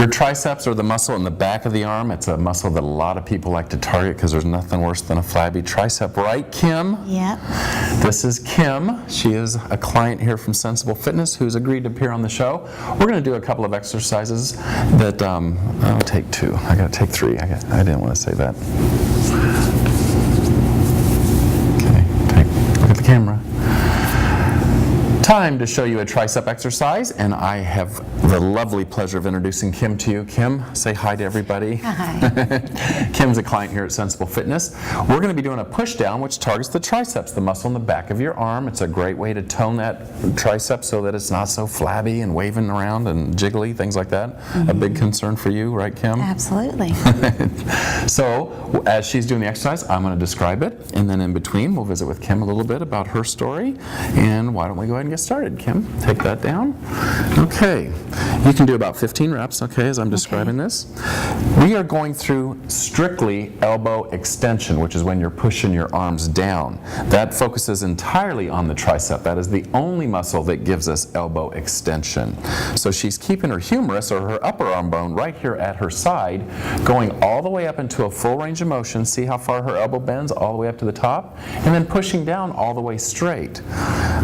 Your triceps are the muscle in the back of the arm. It's a muscle that a lot of people like to target because there's nothing worse than a flabby tricep, right, Kim? Yep. This is Kim. She is a client here from Sensible Fitness who's agreed to appear on the show. We're going to do a couple of exercises that, I'll take two. I got to take three. I didn't want to say that. Okay, look at the camera. Time to show you a tricep exercise, and I have the lovely pleasure of introducing Kim to you. Kim, say hi to everybody. Hi. Kim's a client here at Sensible Fitness. We're going to be doing a push down, which targets the triceps, the muscle in the back of your arm. It's a great way to tone that tricep so that it's not so flabby and waving around and jiggly, things like that. A big concern for you, right, Kim? Absolutely. So, as she's doing the exercise, I'm going to describe it, and then in between, we'll visit with Kim a little bit about her story. And why don't we go ahead and get started, Kim? Take that down. Okay. You can do about 15 reps, okay, as I'm describing this. We are going through strictly elbow extension, which is when you're pushing your arms down. That focuses entirely on the tricep. That is the only muscle that gives us elbow extension. So she's keeping her humerus, or her upper arm bone, right here at her side, going all the way up into a full range of motion. See how far her elbow bends, all the way up to the top, and then pushing down all the way straight.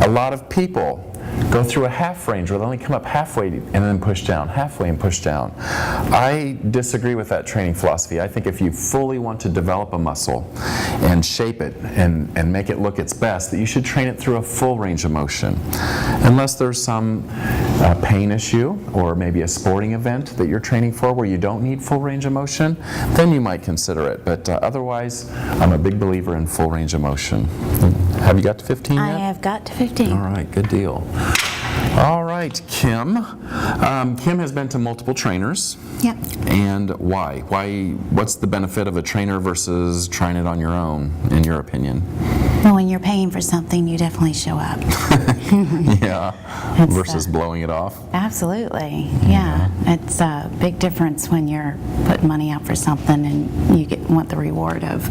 A lot of people go through a half range where they only come up halfway and then push down, halfway and push down. I disagree with that training philosophy. I think if you fully want to develop a muscle and shape it and make it look its best, that you should train it through a full range of motion. Unless there's some pain issue or maybe a sporting event that you're training for where you don't need full range of motion, then you might consider it. But otherwise, I'm a big believer in full range of motion. Have you got to 15 yet? I have got to 15. All right, good deal. All right, Kim. Kim has been to multiple trainers. Yep. And why? What's the benefit of a trainer versus trying it on your own, in your opinion? Well, when you're paying for something, you definitely show up. Yeah. Versus blowing it off? Absolutely. Yeah. It's a big difference when you're putting money out for something and you want the reward of,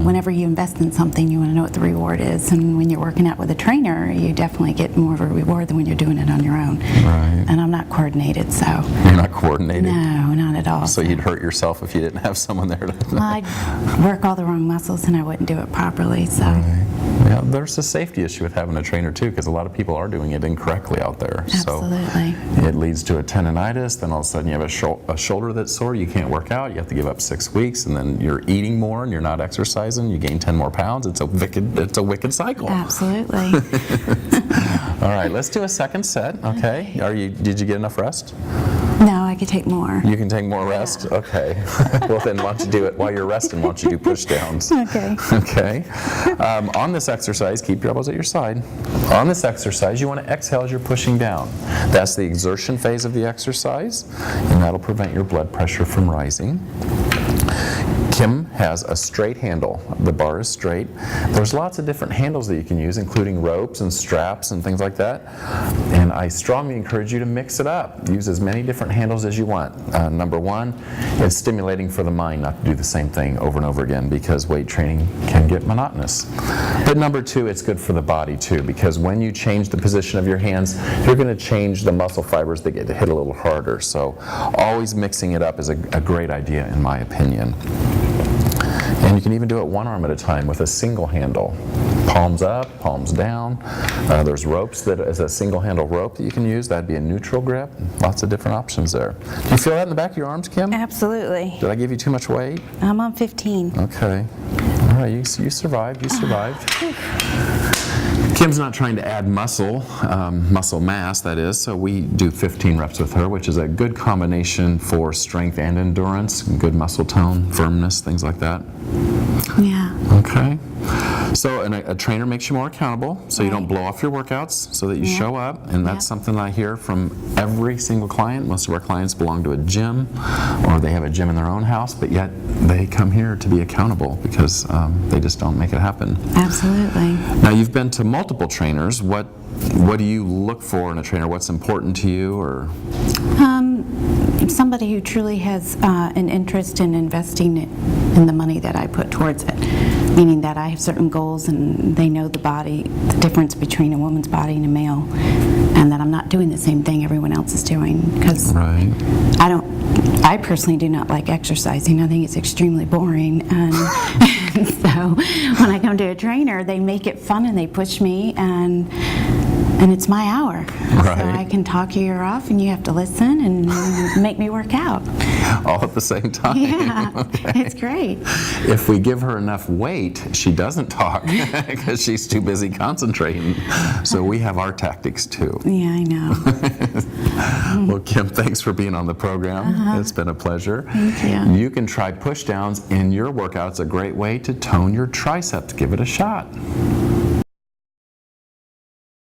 whenever you invest in something, you want to know what the reward is. And when you're working out with a trainer, you definitely get more of a reward than when you're doing it on your own. Right. And I'm not coordinated, so. You're not coordinated? No, not at all. So you'd hurt yourself if you didn't have someone there to... Well, I'd work all the wrong muscles and I wouldn't do it properly, so. Right. Yeah, there's a safety issue with having a trainer too, because a lot of people are doing it incorrectly out there. Absolutely. So it leads to a tendonitis, then all of a sudden you have a shoulder that's sore, you can't work out, you have to give up 6 weeks, and then you're eating more and you're not exercising, you gain 10 more pounds. It's a wicked cycle. Absolutely. All right, let's do a second set, okay? Did you get enough rest? No, I could take more. You can take more rest? Yeah. Okay. Well, then why don't you do it while you're resting? Why don't you do push downs? Okay. Okay. On this exercise, keep your elbows at your side. On this exercise, you want to exhale as you're pushing down. That's the exertion phase of the exercise, and that'll prevent your blood pressure from rising. Kim has a straight handle. The bar is straight. There's lots of different handles that you can use, including ropes and straps and things like that. And I strongly encourage you to mix it up. Use as many different handles as you want. Number one, it's stimulating for the mind not to do the same thing over and over again, because weight training can get monotonous. But number two, it's good for the body too, because when you change the position of your hands, you're going to change the muscle fibers that get hit a little harder. So always mixing it up is a great idea in my opinion. And you can even do it one arm at a time with a single handle. Palms up, palms down. There's ropes that is a single handle rope that you can use. That'd be a neutral grip. Lots of different options there. Do you feel that in the back of your arms, Kim? Absolutely. Did I give you too much weight? I'm on 15. Okay. All right, you survived. You survived. Kim's not trying to add muscle mass, that is, so we do 15 reps with her, which is a good combination for strength and endurance, good muscle tone, firmness, things like that. Yeah. Okay. So a trainer makes you more accountable, so you don't blow off your workouts, so that you show up, and that's something I hear from every single client. Most of our clients belong to a gym, or they have a gym in their own house, but yet they come here to be accountable because they just don't make it happen. Absolutely. Now, you've been to multiple trainers. What do you look for in a trainer? What's important to you, or? Somebody who truly has an interest in investing in the money that I put towards it, meaning that I have certain goals and they know the difference between a woman's body and a male, and that I'm not doing the same thing everyone else else is doing, because Right. I personally do not like exercising. I think it's extremely boring, and, and so when I come to a trainer, they make it fun and they push me, and it's my hour. Right. So I can talk your ear off, and you have to listen and make me work out. All at the same time. Yeah, Okay. it's great. If we give her enough weight, she doesn't talk because she's too busy concentrating. So we have our tactics too. Yeah, I know. Well, Kim, thanks for being on the program. It's been a pleasure. Thank you. You can try push downs in your workouts, a great way to tone your triceps. Give it a shot.